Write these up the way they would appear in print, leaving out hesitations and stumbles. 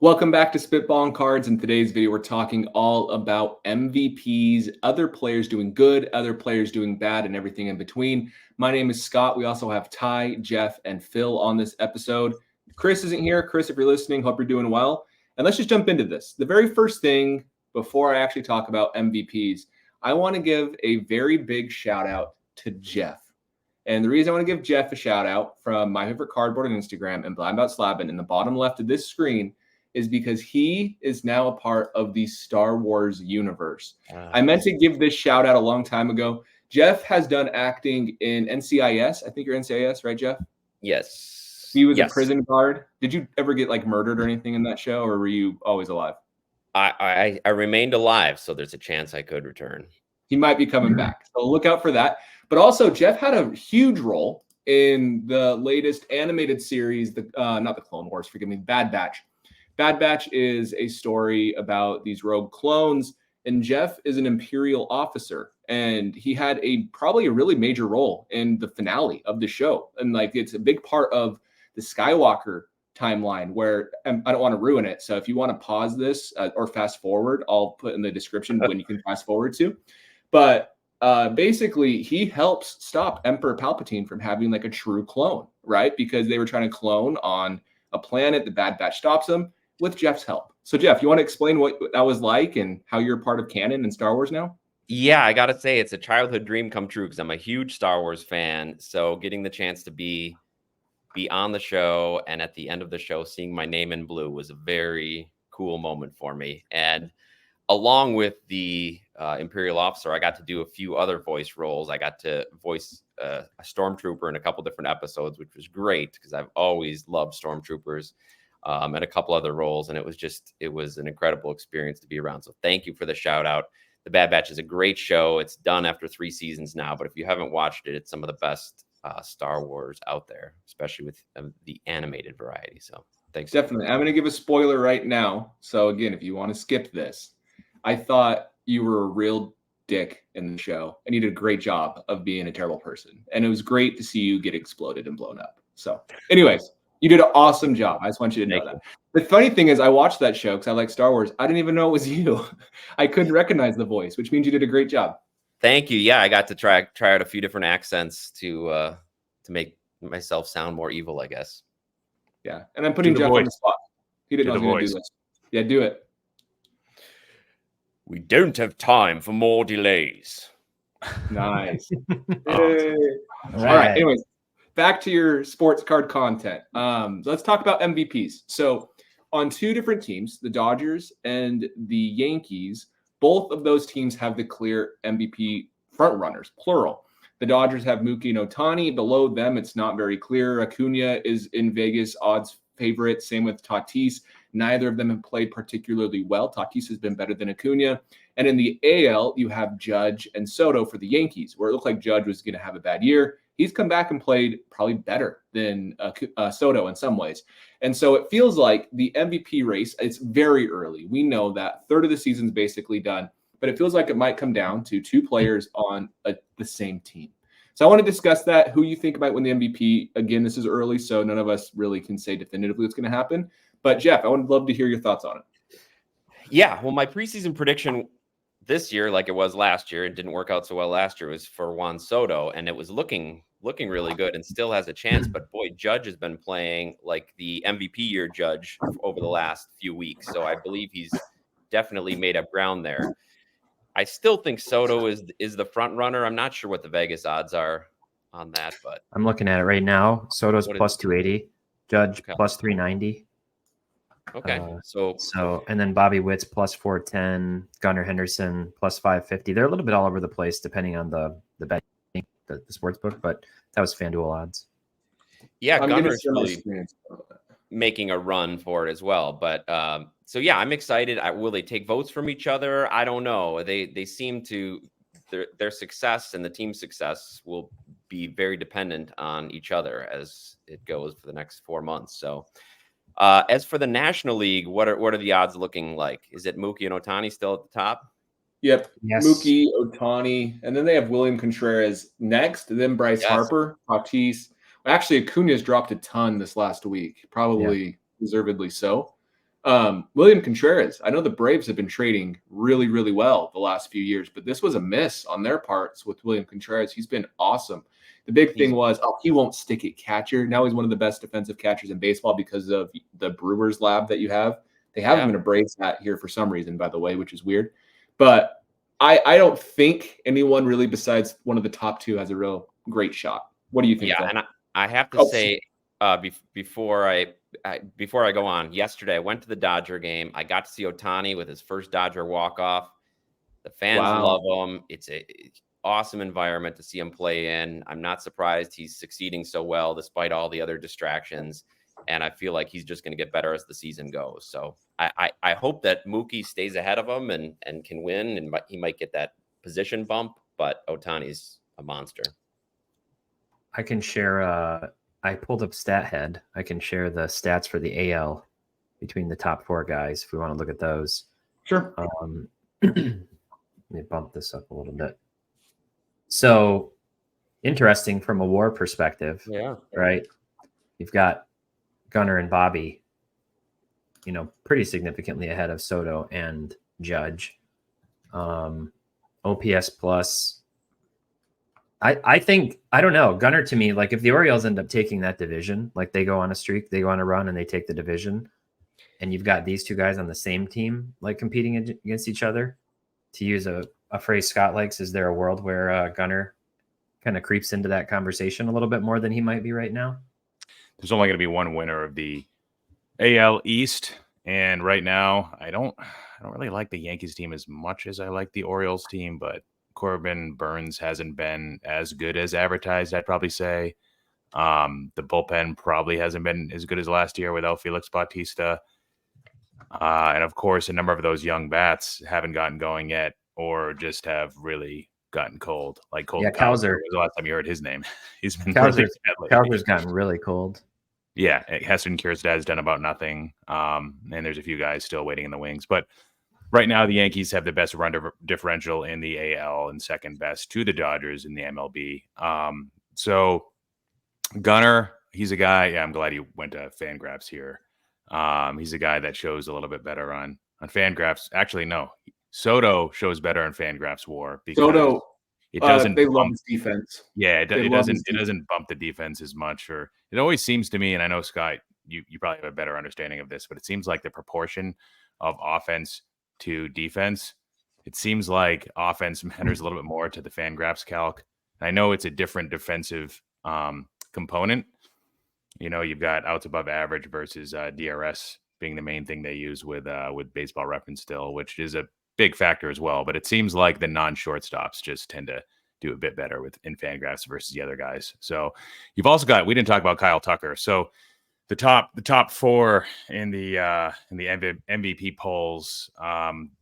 Welcome back to Spitballin Cards. In today's video, we're talking all about MVPs, other players doing good, other players doing bad, and everything in between. My name is Scott. We also have Ty, Jeff, and Phil on this episode. Chris isn't here. Chris, if you're listening, hope you're doing well. And let's just jump into this. The very first thing, before I actually talk about MVPs, I want to give a very big shout out to Jeff. And the reason I want to give Jeff a shout out from My Favorite Cardboard on Instagram and Blind About Slabbin in the bottom left of this screen is because he is now a part of the Star Wars universe. I meant to give this shout out a long time ago. Jeff has done acting in NCIS. I think you're NCIS, right, Jeff? Yes. He was a prison guard. Did you ever get like murdered or anything in that show, or were you always alive? I remained alive, so there's a chance I could return. He might be coming back. So look out for that. But also, Jeff had a huge role in the latest animated series, not the Clone Wars, forgive me, Bad Batch. Bad Batch is a story about these rogue clones, and Jeff is an Imperial officer, and he had probably a really major role in the finale of the show. And like, it's a big part of the Skywalker timeline where I don't want to ruin it. So if you want to pause this or fast forward, I'll put in the description when you can fast forward to. But basically, he helps stop Emperor Palpatine from having like a true clone, right? Because they were trying to clone on a planet. The Bad Batch stops them with Jeff's help. So, Jeff, you want to explain what that was like and how you're part of canon in Star Wars now? Yeah, I got to say, it's a childhood dream come true because I'm a huge Star Wars fan. So getting the chance to be on the show and at the end of the show, seeing my name in blue was a very cool moment for me. And along with the Imperial officer, I got to do a few other voice roles. I got to voice a stormtrooper in a couple different episodes, which was great because I've always loved stormtroopers. And a couple other roles. And it was an incredible experience to be around. So thank you for the shout out. The Bad Batch is a great show. It's done after 3 seasons now, but if you haven't watched it, it's some of the best Star Wars out there, especially with the animated variety. So thanks. Definitely. I'm going to give a spoiler right now. So again, if you want to skip this, I thought you were a real dick in the show and you did a great job of being a terrible person. And it was great to see you get exploded and blown up. So anyways, you did an awesome job. I just want you to know that. The funny thing is I watched that show because I like Star Wars. I didn't even know it was you. I couldn't recognize the voice, which means you did a great job. Thank you. Yeah, I got to try out a few different accents to make myself sound more evil, I guess. Yeah, and I'm putting Jeff on the spot. He didn't know he was going to do this. Yeah, do it. We don't have time for more delays. Nice. Hey. All right. Anyways. Back to your sports card content. Let's talk about MVPs. So on 2 different teams, the Dodgers and the Yankees, both of those teams have the clear MVP front runners, plural. The Dodgers have Mookie and Ohtani. Below them, it's not very clear. Acuna is in Vegas odds favorite. Same with Tatis. Neither of them have played particularly well. Tatis has been better than Acuna. And in the AL, you have Judge and Soto for the Yankees, where it looked like Judge was going to have a bad year. He's come back and played probably better than Soto in some ways. And so it feels like the MVP race, it's very early. We know that third of the season's basically done, but it feels like it might come down to 2 players on the same team. So I want to discuss that, who you think might win the MVP. Again, this is early, so none of us really can say definitively what's going to happen. But Jeff, I would love to hear your thoughts on it. Yeah, well, my preseason prediction this year, like it was last year, and didn't work out so well last year, was for Juan Soto, and it was looking really good and still has a chance. But boy, Judge has been playing like the MVP year Judge over the last few weeks. So I believe he's definitely made up ground there. I still think Soto is the front runner. I'm not sure what the Vegas odds are on that, but I'm looking at it right now. Soto's plus 280, Judge plus 390. Okay. So and then Bobby Witt's plus 410, Gunnar Henderson plus 550. They're a little bit all over the place depending on the betting, the sports book, but that was FanDuel odds. Yeah, Gunnar's really making a run for it as well. But so yeah, I'm excited. Will they take votes from each other? I don't know. They seem to their success and the team's success will be very dependent on each other as it goes for the next 4 months. So as for the National League, what are the odds looking like? Is it Mookie and Ohtani still at the top? Yep. Yes. Mookie, Ohtani, and then they have William Contreras next, then Bryce Harper, Tatis. Actually, Acuna's dropped a ton this last week, probably deservedly so. William Contreras. I know the Braves have been trading really, really well the last few years, but this was a miss on their parts with William Contreras. He's been awesome. The big thing was, he won't stick at catcher. Now he's one of the best defensive catchers in baseball because of the Brewers lab that you have. They have him in a Braves hat here for some reason, by the way, which is weird. But I don't think anyone really besides one of the top two has a real great shot. What do you think? Yeah, and I have to say, before I go on, yesterday I went to the Dodger game. I got to see Ohtani with his first Dodger walk-off. The fans love him. It's a awesome environment to see him play in. I'm not surprised he's succeeding so well despite all the other distractions. And I feel like he's just going to get better as the season goes. So I hope that Mookie stays ahead of him and can win, and he might get that position bump, but Ohtani's a monster. I can share, I pulled up StatHead. I can share the stats for the AL between the top four guys if we want to look at those. Sure. Let me bump this up a little bit. So interesting from a WAR perspective. Yeah. Right. You've got Gunnar and Bobby, pretty significantly ahead of Soto and Judge. OPS plus. I think, I don't know, Gunnar to me, like if the Orioles end up taking that division, like they go on a streak, they go on a run and they take the division, and you've got these two guys on the same team, like competing against each other, to use a phrase Scott likes, is there a world where Gunnar kind of creeps into that conversation a little bit more than he might be right now? There's only going to be one winner of the AL East, and right now I don't really like the Yankees team as much as I like the Orioles team, but Corbin Burns hasn't been as good as advertised, I'd probably say. The bullpen probably hasn't been as good as last year without Felix Bautista. And of course, a number of those young bats haven't gotten going yet, or just have really gotten cold. Like cold. Yeah, Cowser was the last time you heard his name. He's been Cowser's gotten really cold. Yeah, Heston Kjerstad has done about nothing. And there's a few guys still waiting in the wings. But right now, the Yankees have the best run differential in the AL and second best to the Dodgers in the MLB. So Gunnar, he's a guy. Yeah, I'm glad he went to Fangraphs here. He's a guy that shows a little bit better on Fangraphs. Actually, no, Soto shows better on Fangraphs WAR because Soto, it doesn't. They love his defense. Yeah, it doesn't bump the defense as much. Or it always seems to me, and I know Scott, you probably have a better understanding of this, but it seems like the proportion of offense to defense, it seems like offense matters a little bit more to the Fangraphs calc. I know it's a different defensive component. You've got outs above average versus DRS being the main thing they use with Baseball Reference still, which is a big factor as well. But it seems like the non-shortstops just tend to do a bit better in Fangraphs versus the other guys. So you've also got, we didn't talk about Kyle Tucker. So the top four in the MVP polls,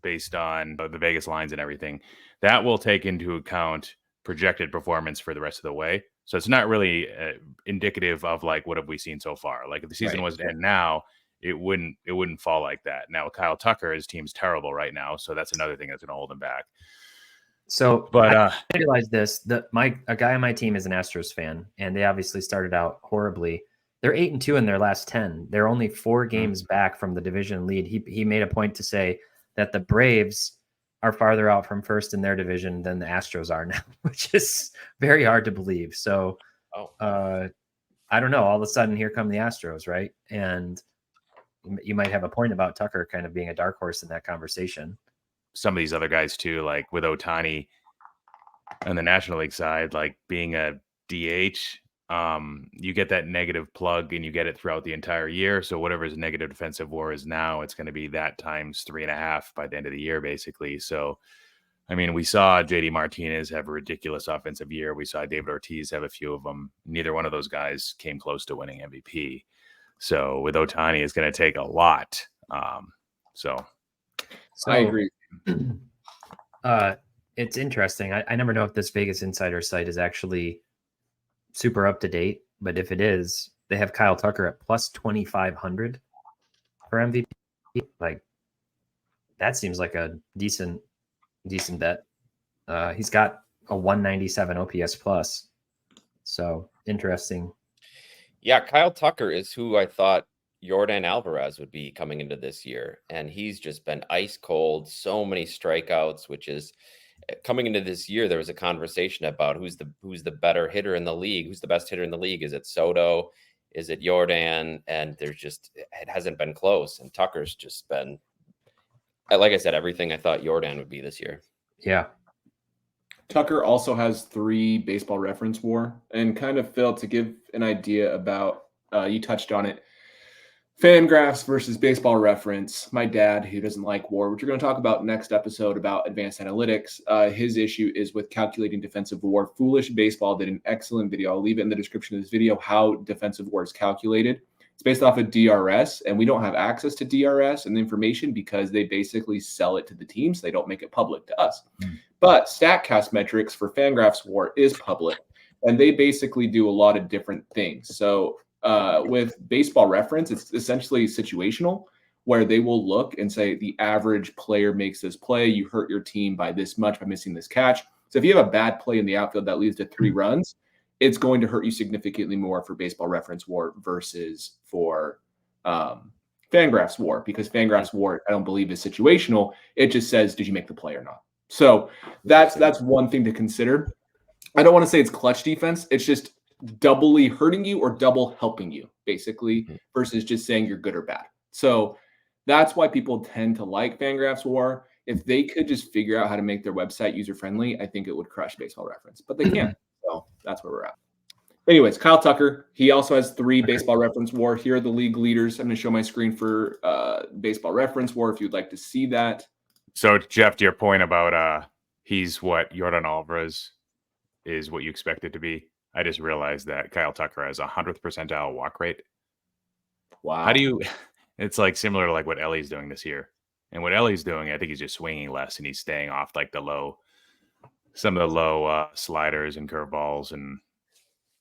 based on the Vegas lines and everything, that will take into account projected performance for the rest of the way. So it's not really indicative of like what have we seen so far. Like if the season was to end now, it wouldn't fall like that. Now Kyle Tucker, his team's terrible right now, so that's another thing that's going to hold him back. So, but I realized this: a guy on my team is an Astros fan, and they obviously started out horribly. They're 8-2 in their last 10. They're only 4 games back from the division lead. He made a point to say that the Braves are farther out from first in their division than the Astros are now, which is very hard to believe. So, I don't know. All of a sudden, here come the Astros, right? And you might have a point about Tucker kind of being a dark horse in that conversation. Some of these other guys too, like with Ohtani on the National League side, like being a DH, you get that negative plug and you get it throughout the entire year. So whatever his negative defensive WAR is now, it's going to be that times 3.5 by the end of the year, basically. So, I mean, we saw JD Martinez have a ridiculous offensive year. We saw David Ortiz have a few of them. Neither one of those guys came close to winning MVP. So with Ohtani, it's going to take a lot. So I agree. It's interesting. I never know if this Vegas Insider site is actually super up to date, but if it is, they have Kyle Tucker at plus 2,500 for MVP. Like that seems like a decent bet. He's got a 197 OPS plus. So interesting. Yeah, Kyle Tucker is who I thought Yordan Alvarez would be coming into this year, and he's just been ice cold. So many strikeouts, which is coming into this year. There was a conversation about who's the better hitter in the league. Who's the best hitter in the league? Is it Soto? Is it Yordan? And it hasn't been close. And Tucker's just been, like I said, everything I thought Yordan would be this year. Yeah. Tucker also has 3 Baseball Reference WAR, and kind of Phil, to give an idea about, you touched on it, Fangraphs versus Baseball Reference. My dad, who doesn't like WAR, which we're going to talk about next episode about advanced analytics, his issue is with calculating defensive WAR. Foolish Baseball did an excellent video. I'll leave it in the description of this video, how defensive WAR is calculated. It's based off of DRS, and we don't have access to DRS and the information because they basically sell it to the teams. They don't make it public to us. But StatCast metrics for Fangraphs WAR is public, and they basically do a lot of different things. So with Baseball Reference, it's essentially situational, where they will look and say the average player makes this play. You hurt your team by this much by missing this catch. So if you have a bad play in the outfield that leads to 3 runs, it's going to hurt you significantly more for Baseball Reference WAR versus for Fangraphs WAR, because Fangraphs WAR, I don't believe, is situational. It just says, did you make the play or not? So that's one thing to consider. I don't want to say it's clutch defense. It's just doubly hurting you or double helping you, basically, versus just saying you're good or bad. So that's why people tend to like Fangraphs WAR. If they could just figure out how to make their website user-friendly, I think it would crush Baseball Reference. But they can't. So that's where we're at. Anyways, Kyle Tucker, he also has 3 Baseball Reference WAR. Here are the league leaders. I'm going to show my screen for Baseball Reference WAR if you'd like to see that. So, Jeff, to your point about he's what Yordan Alvarez is what you expect it to be, I just realized that Kyle Tucker has 100th percentile walk rate. Wow. How do you – it's like similar to like what Ellie's doing this year. And what Ellie's doing, I think he's just swinging less, and he's staying off like some of the low sliders and curveballs, and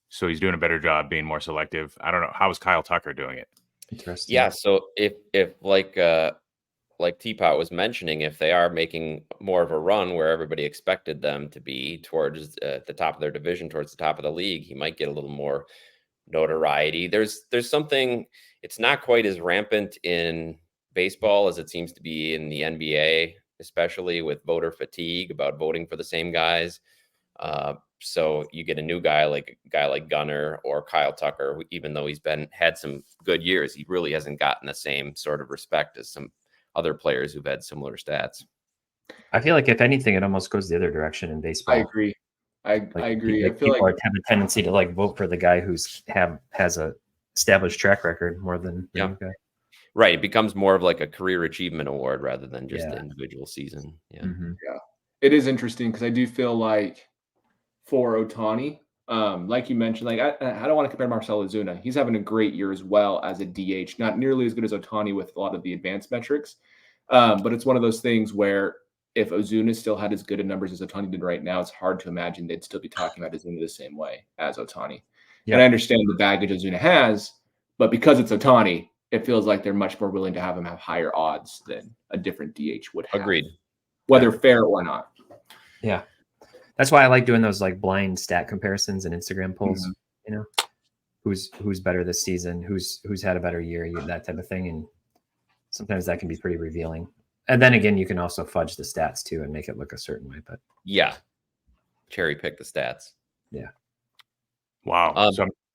so he's doing a better job being more selective. I don't know. How is Kyle Tucker doing it? Interesting. Yeah. So if like Teapot was mentioning, if they are making more of a run where everybody expected them to be towards the top of their division, towards the top of the league, he might get a little more notoriety. There's something, it's not quite as rampant in baseball as it seems to be in the NBA, especially with voter fatigue about voting for the same guys. So you get a new guy like Gunnar or Kyle Tucker, who, even though he's had some good years, he really hasn't gotten the same sort of respect as some other players who've had similar stats. I feel like if anything, it almost goes the other direction in baseball. I agree. I agree. I feel people like have a tendency to like vote for the guy has a established track record more than the new guy. Right. It becomes more of like a career achievement award rather than just the individual season. Yeah. Mm-hmm. Yeah. It is interesting because I do feel like for Ohtani, like you mentioned, like I don't want to compare Marcell Ozuna. He's having a great year as well as a DH, not nearly as good as Ohtani with a lot of the advanced metrics. But it's one of those things where if Ozuna still had as good a numbers as Ohtani did right now, it's hard to imagine they'd still be talking about Ozuna the same way as Ohtani. Yeah. And I understand the baggage Ozuna has, but because it's Ohtani, it feels like they're much more willing to have him have higher odds than a different DH would have. Agreed. Whether fair or not. Yeah. That's why I like doing those like blind stat comparisons and Instagram polls, you know, who's better this season, who's had a better year, that type of thing. And sometimes that can be pretty revealing. And then again, you can also fudge the stats too and make it look a certain way. But yeah, cherry pick the stats. Yeah. Wow.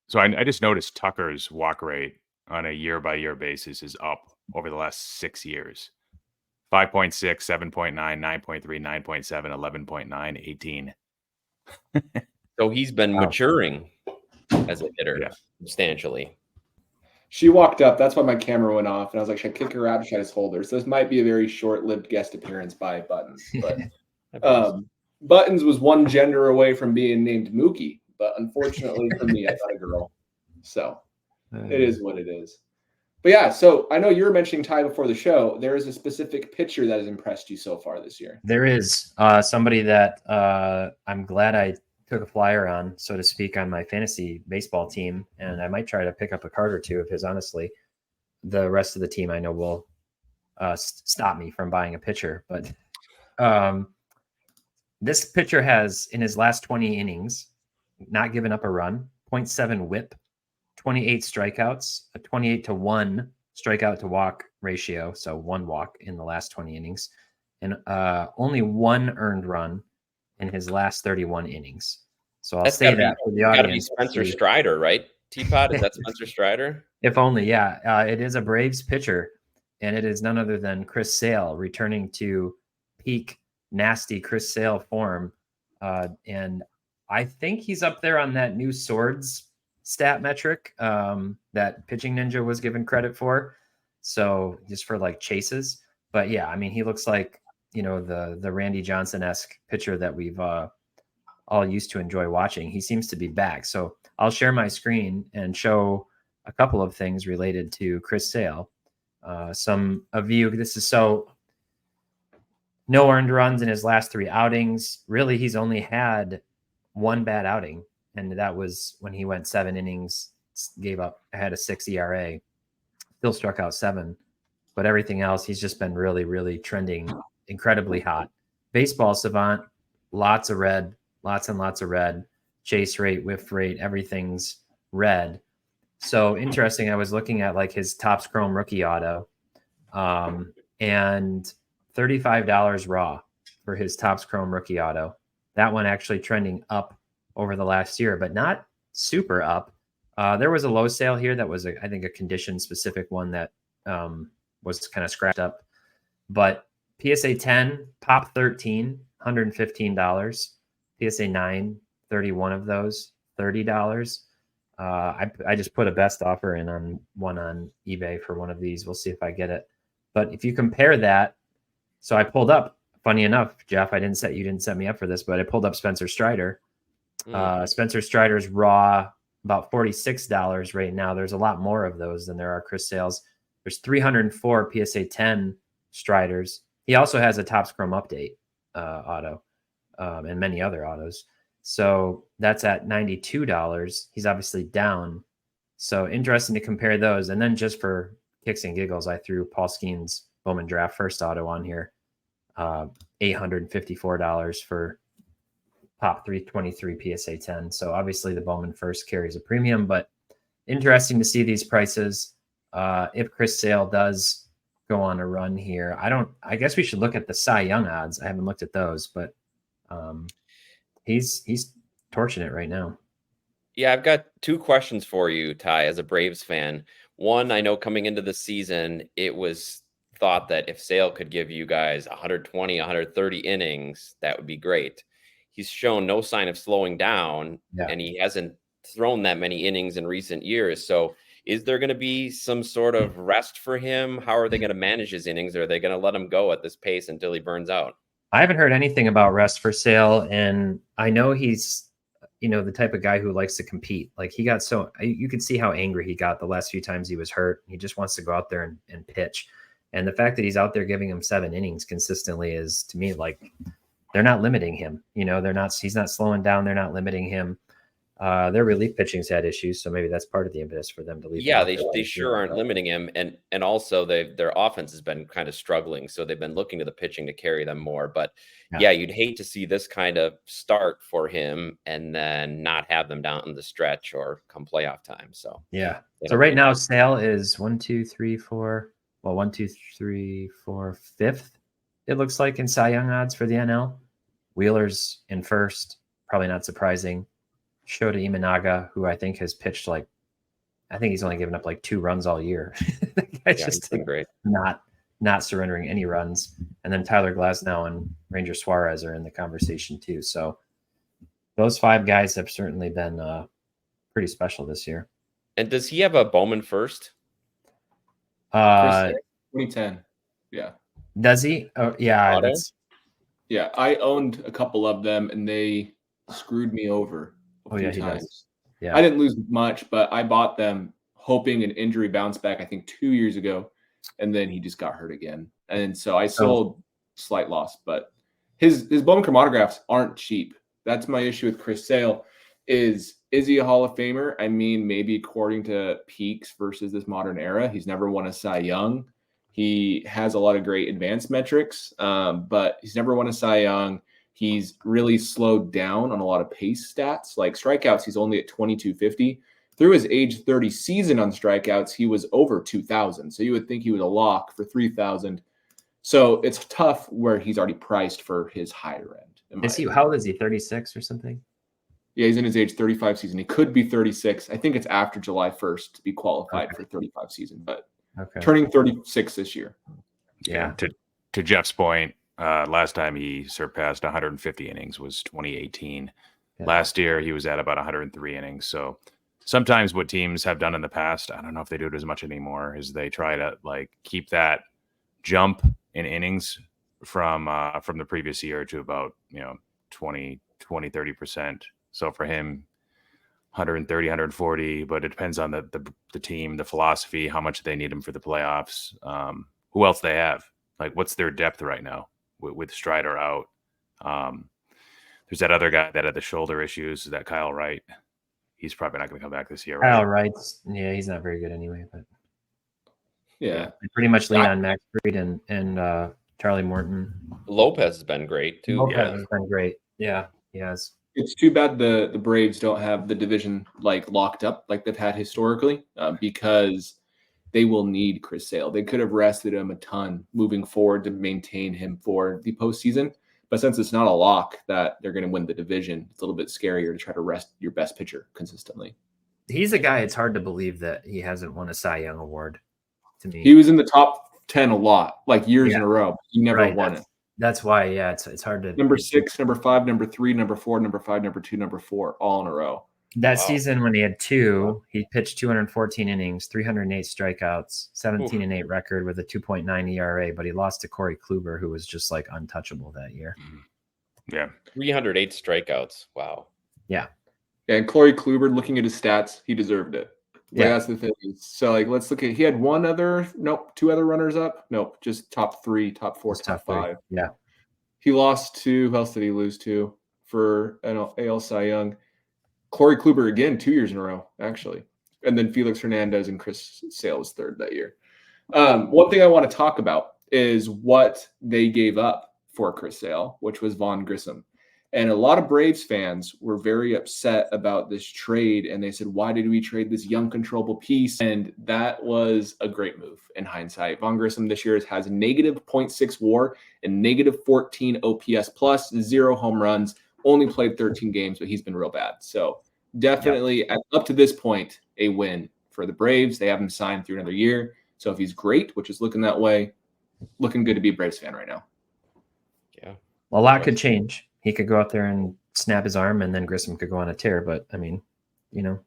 So I just noticed Tucker's walk rate on a year-by-year basis is up over the last 6 years. 5.6, 7.9, 9.3, 9.7, 11.9, 18. So he's been maturing as a hitter substantially. She walked up. That's why my camera went off. And I was like, should I kick her out or should I just hold her? So this might be a very short-lived guest appearance by Buttons. But Buttons was one gender away from being named Mookie. But unfortunately for me, I got a girl. So it is what it is. But yeah, so I know you were mentioning, Ty, before the show, there is a specific pitcher that has impressed you so far this year. There is somebody that I'm glad I took a flyer on, so to speak, on my fantasy baseball team, and I might try to pick up a card or two of his. Honestly, the rest of the team I know will stop me from buying a pitcher, but this pitcher has, in his last 20 innings, not given up a run, 0.7 WHIP, 28 strikeouts, a 28-1 strikeout to walk ratio, so 1 walk in the last 20 innings, and only 1 earned run in his last 31 innings. So I'll say that for the audience. Got to be Spencer Strider, right? Teapot, is that Spencer Strider? If only, yeah. It is a Braves pitcher, and it is none other than Chris Sale returning to peak nasty Chris Sale form. And I think he's up there on that new Swords stat metric that Pitching Ninja was given credit for. So just for like chases. But yeah, I mean, he looks like, the Randy Johnson-esque pitcher that we've all used to enjoy watching. He seems to be back. So I'll share my screen and show a couple of things related to Chris Sale. A view. This is no earned runs in his last 3 outings. Really, he's only had 1 bad outing, and that was when he went 7 innings, had a 6 ERA, still struck out 7. But everything else, he's just been really, really trending incredibly hot. Baseball Savant, lots of red, lots and lots of red. Chase rate, whiff rate, everything's red. So interesting. I was looking at like his Topps Chrome rookie auto, and $35 raw for his Topps Chrome rookie auto. That one actually trending up over the last year, but not super up. There was a low sale here that was, I think, a condition specific one that was kind of scratched up. But PSA 10, Pop 13, $115. PSA 9, 31 of those, $30. I just put a best offer in on eBay for one of these. We'll see if I get it. But if you compare that, so I pulled up, funny enough, Jeff, you didn't set me up for this, but I pulled up Spencer Strider. Spencer Strider's raw, about $46 right now. There's a lot more of those than there are Chris Sales. There's 304 PSA 10 Striders. He also has a Topps Chrome update auto and many other autos. So that's at $92. He's obviously down. So interesting to compare those. And then just for kicks and giggles, I threw Paul Skeen's Bowman Draft first auto on here. $854 for Pop 323 PSA 10. So obviously the Bowman first carries a premium, but interesting to see these prices. If Chris Sale does go on a run here, I guess we should look at the Cy Young odds. I haven't looked at those, but he's torching it right now. Yeah, I've got 2 questions for you, Ty, as a Braves fan. One, I know coming into the season, it was thought that if Sale could give you guys 120, 130 innings, that would be great. He's shown no sign of slowing down, and he hasn't thrown that many innings in recent years. So is there going to be some sort of rest for him? How are they going to manage his innings? Or are they going to let him go at this pace until he burns out? I haven't heard anything about rest for Sale, and I know he's, the type of guy who likes to compete. Like you could see how angry he got the last few times he was hurt. He just wants to go out there and pitch. And the fact that he's out there giving him 7 innings consistently is, to me, like they're not limiting him. He's not slowing down. They're not limiting him. Their relief pitching's had issues, so maybe that's part of the impetus for them to leave. Yeah, they sure aren't limiting him, and also their offense has been kind of struggling, so they've been looking to the pitching to carry them more. But yeah, you'd hate to see this kind of start for him and then not have them down in the stretch or come playoff time. So yeah. So right now, Sale is 5th. It looks like in Cy Young odds for the NL. Wheeler's in first, probably not surprising. Shota Imanaga, who I think has pitched I think he's only given up 2 runs all year. Just been great. Not surrendering any runs. And then Tyler Glasnow and Ranger Suarez are in the conversation too. So those 5 guys have certainly been pretty special this year. And does he have a Bowman first? 2010. Yeah. Does he? Oh, yeah. Yeah. I owned a couple of them and they screwed me over. He does. Yeah. I didn't lose much, but I bought them hoping an injury bounce back, I think 2 years ago. And then he just got hurt again. And so I sold slight loss, but his Bowman Chrome autographs aren't cheap. That's my issue with Chris Sale. Is he a Hall of Famer? I mean, maybe according to peaks versus this modern era, he's never won a Cy Young. He has a lot of great advanced metrics, but he's never won a Cy Young. He's really slowed down on a lot of pace stats. Like strikeouts, he's only at 2,250. through his age 30 season on strikeouts, he was over 2,000. So you would think he was a lock for 3,000. So it's tough where he's already priced for his higher end. How old is he? 36 or something? Yeah, he's in his age 35 season. He could be 36. I think it's after July 1st to be qualified for 35 season, but turning 36 this year. Yeah. To Jeff's point, last time he surpassed 150 innings was 2018. Yeah. Last year he was at about 103 innings. So sometimes what teams have done in the past, I don't know if they do it as much anymore, is they try to like keep that jump in innings from the previous year to about 20-30%. So for him, 130, 140, but it depends on the team, the philosophy, how much they need him for the playoffs, who else they have, like what's their depth right now with Strider out. There's that other guy that had the shoulder issues, that Kyle Wright. He's probably not going to come back this year. Right? Kyle Wright's, yeah, he's not very good anyway. But yeah, they pretty much lean on Max Fried and Charlie Morton. Lopez has been great too. Lopez has been great. Yeah, he has. It's too bad the Braves don't have the division like locked up like they've had historically, because they will need Chris Sale. They could have rested him a ton moving forward to maintain him for the postseason. But since it's not a lock that they're going to win the division, it's a little bit scarier to try to rest your best pitcher consistently. He's a guy, it's hard to believe that he hasn't won a Cy Young award to me. He was in the top 10 a lot, like years in a row. He never won it. That's why, it's hard to. Number 6, number 5, number 3, number 4, number 5, number 2, number 4, all in a row. That season when he had 2, he pitched 214 innings, 308 strikeouts, 17-8 record with a 2.9 ERA, but he lost to Corey Kluber, who was just like untouchable that year. Yeah. 308 strikeouts. Wow. Yeah. And Corey Kluber, looking at his stats, he deserved it. Yeah. That's the thing. So let's look at, he had 2 other runners up. Nope. Just top 3, top 4, top 5. Yeah. He lost to, who else did he lose to for AL Cy Young? Corey Kluber again, 2 years in a row, actually. And then Felix Hernandez and Chris Sale was third that year. One thing I want to talk about is what they gave up for Chris Sale, which was Vaughn Grissom. And a lot of Braves fans were very upset about this trade. And they said, why did we trade this young, controllable piece? And that was a great move in hindsight. Vaughn Grissom this year has a negative 0.6 WAR and negative 14 OPS plus, 0 home runs. Only played 13 games, but he's been real bad. So definitely up to this point, a win for the Braves. They have him signed through another year. So if he's great, which is looking that way, looking good to be a Braves fan right now. Yeah. Well, a lot could change. He could go out there and snap his arm, and then Grissom could go on a tear. But, I mean,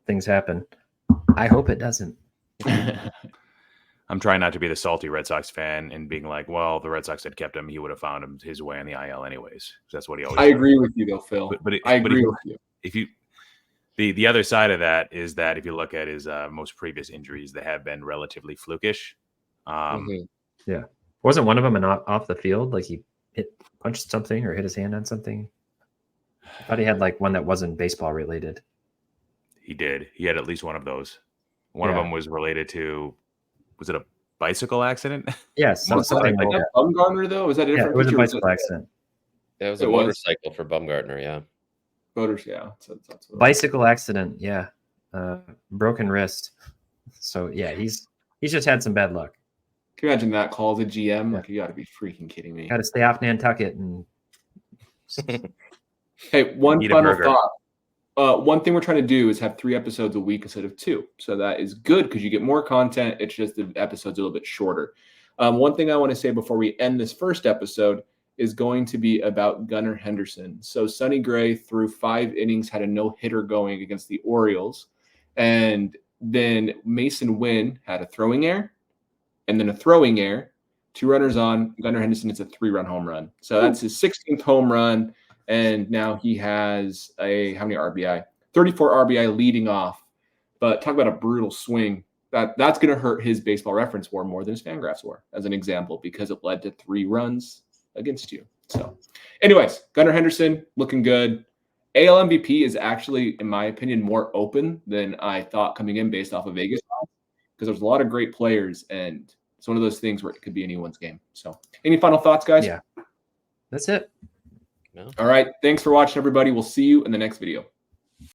things happen. I hope it doesn't. I'm trying not to be the salty Red Sox fan and being like, well, the Red Sox had kept him. He would have found him his way on the IL anyways. That's what he always I agree with you, though, Phil. I agree with you. If you the other side of that is that if you look at his most previous injuries, they have been relatively flukish. Yeah. Wasn't one of them off the field? Like he punched something or hit his hand on something? I thought he had like one that wasn't baseball related. He did. He had at least one of those. One of them was related to, was it a bicycle accident? Yes. Something like that. Bumgarner, though? Was that a different it was a bicycle accident. That was a motorcycle for Bumgarner, yeah. That's bicycle accident, yeah. Broken wrist. So, yeah, he's just had some bad luck. Can you imagine that call as a GM? Like, you got to be freaking kidding me. Got to stay off Nantucket. And hey, one final thought. One thing we're trying to do is have 3 episodes a week instead of 2. So that is good because you get more content. It's just the episode's a little bit shorter. One thing I want to say before we end this first episode is going to be about Gunnar Henderson. So Sonny Gray through 5 innings had a no-hitter going against the Orioles. And then Mason Wynn had a throwing error and then a throwing error. 2 runners on. Gunnar Henderson hits a 3-run home run. So that's his 16th home run. And now he has how many RBI? 34 RBI leading off. But talk about a brutal swing. That's going to hurt his Baseball Reference WAR more than his Fangraphs WAR, as an example, because it led to 3 runs against you. So anyways, Gunnar Henderson looking good. AL MVP is actually, in my opinion, more open than I thought coming in based off of Vegas, because there's a lot of great players, and it's one of those things where it could be anyone's game. So any final thoughts, guys? Yeah, that's it. No. All right. Thanks for watching, everybody. We'll see you in the next video.